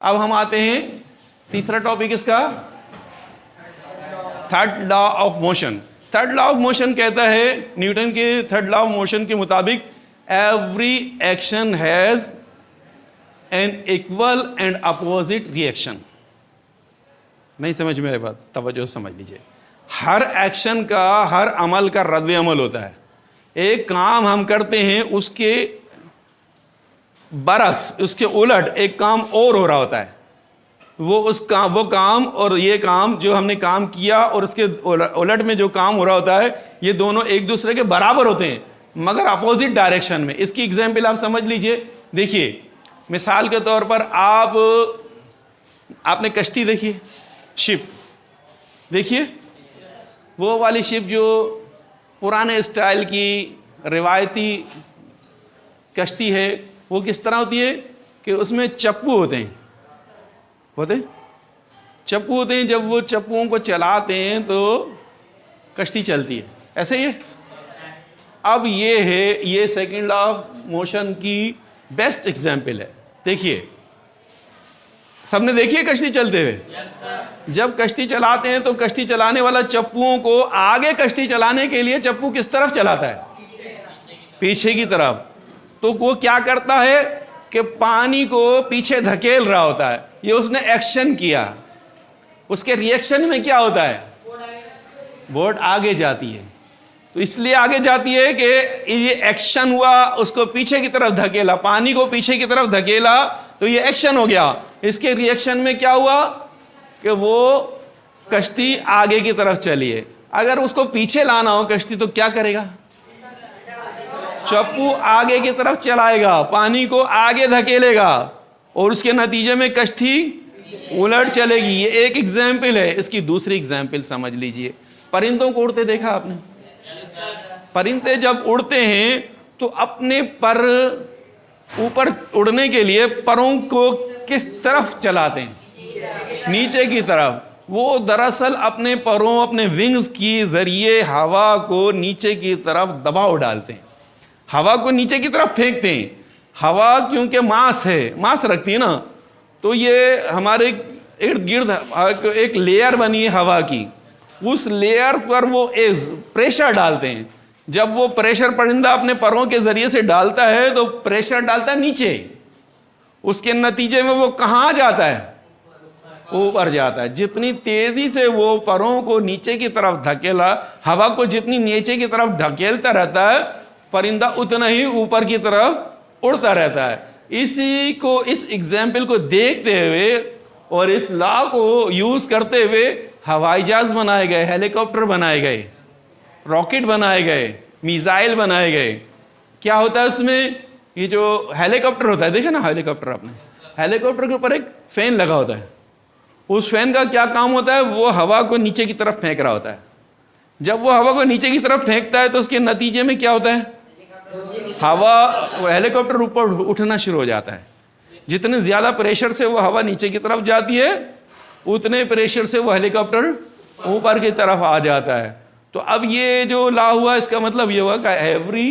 अब हम आते हैं तीसरा टॉपिक इसका, third law of motion. Third law of motion कहता है, न्यूटन के थर्ड लॉ ऑफ मोशन के मुताबिक every action has an equal and opposite reaction. नहीं समझ में आई बात? तवज्जो से समझ लीजिए। हर एक्शन का, हर अमल का रद्द अमल होता है। एक काम हम करते हैं, उसके बरक्स, उसके उलट एक काम और हो रहा होता है। वो काम और ये काम जो हमने काम किया और उसके उलट में जो काम हो रहा होता है, ये दोनों एक दूसरे के बराबर होते हैं मगर अपोजिट डायरेक्शन में। इसकी एग्जाम्पल आप समझ लीजिए। देखिए, मिसाल के तौर पर आपने कश्ती देखी, शिप देखिए, वो वाली शिप जो पुराने स्टाइल की रिवायती कश्ती है, वो किस तरह होती है कि उसमें चप्पू होते हैं, चप्पू होते हैं। जब वो चप्पुओं को चलाते हैं तो कश्ती चलती है, ऐसे ही है। अब ये सेकंड लॉ ऑफ मोशन की बेस्ट एग्जाम्पल है। देखिए, सबने देखी है कश्ती चलते हुए? जब कश्ती चलाते हैं तो कश्ती चलाने वाला चप्पुओं को आगे कश्ती चलाने के लिए चप्पू किस तरफ चलाता है? पीछे की तरफ। तो वो क्या करता है कि पानी को पीछे धकेल रहा होता है। ये उसने एक्शन किया, उसके रिएक्शन में क्या होता है? बोट आगे जाती है। तो इसलिए आगे जाती है कि ये एक्शन हुआ, उसको पीछे की तरफ धकेला, पानी को पीछे की तरफ धकेला, तो ये एक्शन हो गया। इसके रिएक्शन में क्या हुआ कि वो कश्ती आगे की तरफ चली है। अगर उसको पीछे लाना हो कश्ती तो क्या करेगा? चप्पू आगे की तरफ चलाएगा, पानी को आगे धकेलेगा और उसके नतीजे में कश्ती उलट चलेगी। ये एक एग्जाम्पल है। इसकी दूसरी एग्जाम्पल समझ लीजिए। परिंदों को उड़ते देखा आपने? परिंदे जब उड़ते हैं तो अपने पर ऊपर उड़ने के लिए परों को किस तरफ चलाते हैं? नीचे की तरफ। वो दरअसल अपने परों, अपने विंग्स की जरिए हवा को नीचे की तरफ दबाव डालते हैं, हवा को नीचे की तरफ फेंकते हैं। हवा क्योंकि मास है, मास रखती है ना, तो ये हमारे इर्द गिर्द एक लेयर बनी है हवा की, उस लेयर पर वो एक प्रेशर डालते हैं। जब वो प्रेशर परिंदा अपने परों के जरिए से डालता है तो प्रेशर डालता है नीचे, उसके नतीजे में वो कहाँ जाता है? ऊपर जाता है। जितनी तेजी से वो परों को नीचे की तरफ धकेला, हवा को जितनी नीचे की तरफ ढकेलता रहता है, परिंदा उतना ही ऊपर की तरफ उड़ता रहता है। इस एग्जाम्पल को देखते हुए और इस लॉ को यूज करते हुए हवाई जहाज बनाए गए, हेलीकॉप्टर बनाए गए, रॉकेट बनाए गए, मिसाइल बनाए गए। क्या होता है उसमें? ये जो हेलीकॉप्टर होता है, देखे ना हेलीकॉप्टर आपने, हेलीकॉप्टर के ऊपर एक फैन लगा होता है। उस फैन का क्या काम होता है? वो हवा को नीचे की तरफ फेंक रहा होता है। जब वो हवा को नीचे की तरफ फेंकता है तो उसके नतीजे में क्या होता है? हेलीकॉप्टर ऊपर उठना शुरू हो जाता है। जितने ज्यादा प्रेशर से वो हवा नीचे की तरफ जाती है, उतने प्रेशर से वो हेलीकॉप्टर ऊपर की तरफ आ जाता है। तो अब ये जो लॉ हुआ, इसका मतलब ये हुआ कि every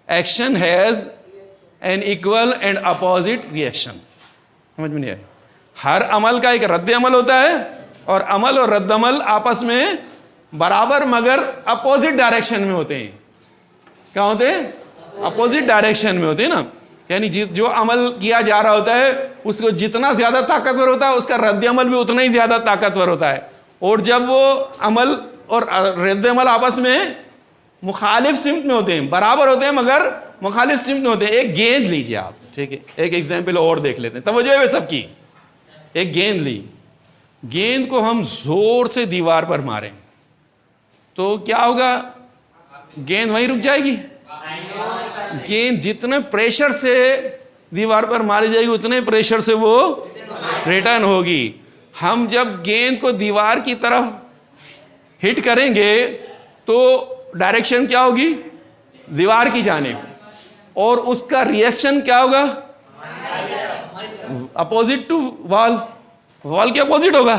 action has an equal and opposite reaction. समझ में नहीं आया? हर अमल का एक रद्द अमल होता है और अमल और रद्द अमल आपस में बराबर मगर अपोजिट डायरेक्शन में होते हैं। क्या होते हैं? अपोजिट डायरेक्शन में होते हैं ना। यानी जो अमल किया जा रहा होता है उसको जितना ज्यादा ताकतवर होता है, उसका रद्द अमल भी उतना ही ज्यादा ताकतवर होता है। और जब वो अमल और रद्द अमल आपस में मुखालिफ सिमत में होते हैं, बराबर होते हैं मगर मुखालिफ सिमत में होते हैं। एक गेंद लीजिए आप, ठीक है, एक एग्जाम्पल और देख लेते हैं, तवज्जो है सबकी। एक गेंद ली, गेंद को हम जोर से दीवार पर मारें तो क्या होगा? गेंद वहीं रुक जाएगी? गेंद जितने प्रेशर से दीवार पर मारी जाएगी उतने प्रेशर से वो रिटर्न होगी। हम जब गेंद को दीवार की तरफ हिट करेंगे तो डायरेक्शन क्या होगी? दीवार की जानिब। और उसका रिएक्शन क्या होगा? Opposite to wall. वॉल के अपोजिट होगा,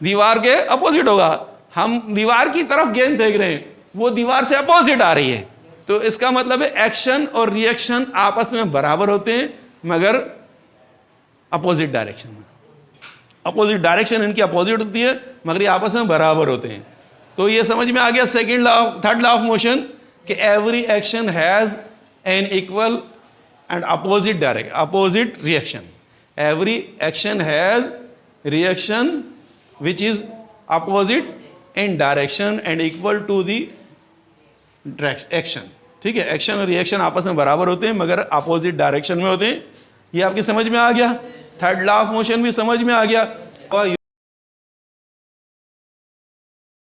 दीवार के अपोजिट होगा। हम दीवार की तरफ गेंद फेंक रहे हैं, वो दीवार से अपोजिट आ रही है। तो इसका मतलब है एक्शन और रिएक्शन आपस में बराबर होते हैं मगर अपोजिट डायरेक्शन में। अपोजिट डायरेक्शन इनकी अपोजिट होती है मगर ये आपस में बराबर होते हैं। तो ये समझ में आ गया second law, third law of motion कि every action has an equal and opposite reaction. Every action has reaction which is opposite in direction and equal to the action. ठीक है, एक्शन और रिएक्शन आपस में बराबर होते हैं मगर अपोजिट डायरेक्शन में होते हैं। ये आपकी समझ में आ गया। थर्ड लॉ ऑफ मोशन भी समझ में आ गया। और